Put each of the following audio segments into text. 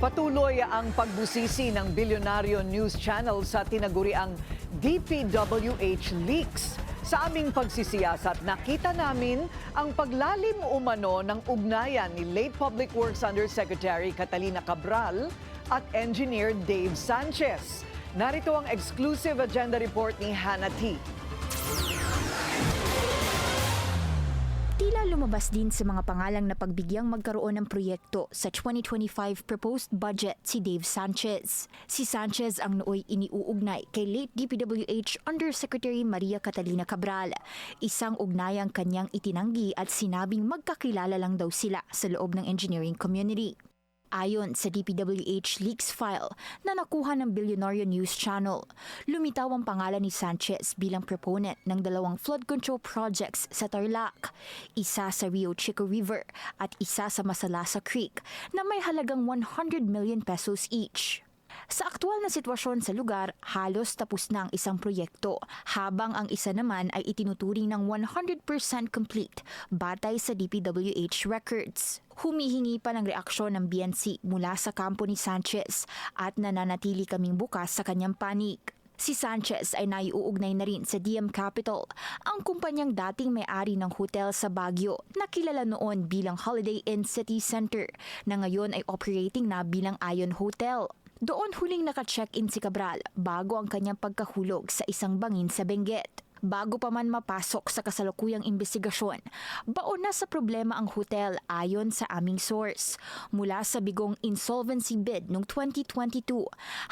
Patuloy ang pagbusisi ng bilyonaryo news channel sa tinaguriang DPWH leaks. Sa aming pagsisiyasat, nakita namin ang paglalim umano ng ugnayan ni late Public Works Undersecretary Catalina Cabral at Engineer Dave Sanchez. Narito ang exclusive agenda report ni Hannah T. Tila lumabas din sa mga pangalang na pagbigyang magkaroon ng proyekto sa 2025 proposed budget si Dave Sanchez. Si Sanchez ang nooy iniuugnay kay late DPWH Undersecretary Maria Catalina Cabral. Isang ugnayang kanyang itinanggi at sinabing magkakilala lang daw sila sa loob ng engineering community. Ayon sa DPWH leaks file na nakuha ng Bilyonaryo News Channel, lumitaw ang pangalan ni Sanchez bilang proponent ng dalawang flood control projects sa Tarlac, isa sa Rio Chico River at isa sa Masalasa Creek na may halagang 100 million pesos each. Sa aktual na sitwasyon sa lugar, halos tapos na ang isang proyekto, habang ang isa naman ay itinuturing ng 100% complete batay sa DPWH records. Humihingi pa ng reaksyon ng BNC mula sa kampo ni Sanchez at nananatili kaming bukas sa kanyang panig. Si Sanchez ay naiuugnay na rin sa DM Capital, ang kumpanyang dating may-ari ng hotel sa Baguio na kilala noon bilang Holiday Inn City Center na ngayon ay operating na bilang Ion Hotel. Doon huling naka-check-in si Cabral bago ang kanyang pagkahulog sa isang bangin sa Benguet. Bago pa man mapasok sa kasalukuyang investigasyon, baon na sa problema ang hotel ayon sa aming source. Mula sa bigong insolvency bid noong 2022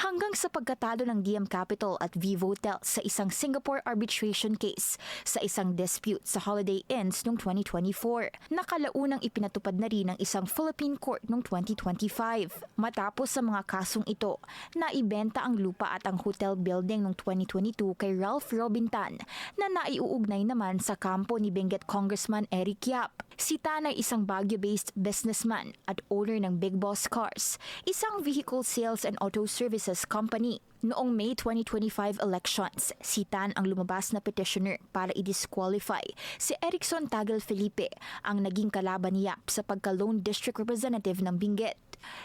hanggang sa pagkatalo ng DM Capital at Vivotel sa isang Singapore arbitration case sa isang dispute sa Holiday Inns noong 2024. Nakalaunang ipinatupad na rin ng isang Philippine court noong 2025. Matapos sa mga kasong ito, naibenta ang lupa at ang hotel building noong 2022 kay Ralph Robintan na naiuugnay naman sa kampo ni Benguet Congressman Eric Yap. Si Tan ay isang Baguio-based businessman at owner ng Big Boss Cars, isang vehicle sales and auto services company. Noong May 2025 elections, si Tan ang lumabas na petitioner para i-disqualify si Erickson Tagal Felipe, ang naging kalaban ni Yap sa pagka-lone district representative ng Benguet.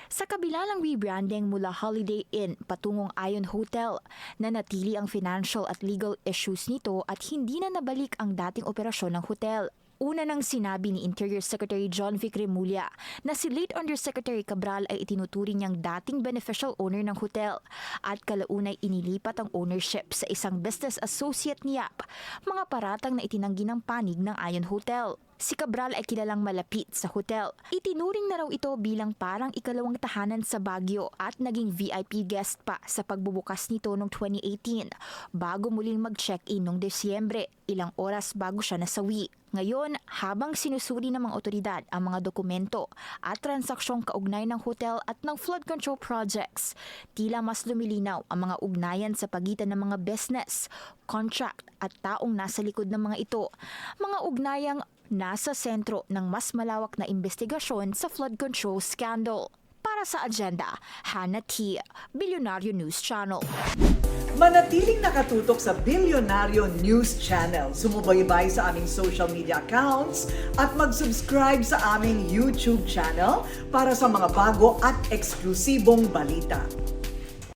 Sa kabila ng rebranding mula Holiday Inn patungong Ion Hotel, nanatili ang financial at legal issues nito at hindi na nabalik ang dating operasyon ng hotel. Una nang sinabi ni Interior Secretary John Vic Remulla na si late Undersecretary Cabral ay itinuturing niyang dating beneficial owner ng hotel at kalaunay inilipat ang ownership sa isang business associate ni Yap, mga paratang na itinanggi ng panig ng Ion Hotel. Si Cabral ay kilalang malapit sa hotel. Itinuring na raw ito bilang parang ikalawang tahanan sa Baguio at naging VIP guest pa sa pagbubukas nito noong 2018 bago muling mag-check-in noong Desyembre, ilang oras bago siya nasawi. Ngayon, habang sinusuri ng mga otoridad ang mga dokumento at transaksyong kaugnay ng hotel at ng flood control projects, tila mas lumilinaw ang mga ugnayan sa pagitan ng mga business, contract at taong nasa likod ng mga ito. Mga ugnayang nasa sentro ng mas malawak na investigasyon sa flood control scandal. Para sa agenda, Hannah T., Bilyonaryo News Channel. Manatiling nakatutok sa Bilyonaryo News Channel. Sumubaybay sa aming social media accounts at mag-subscribe sa aming YouTube channel para sa mga bago at eksklusibong balita.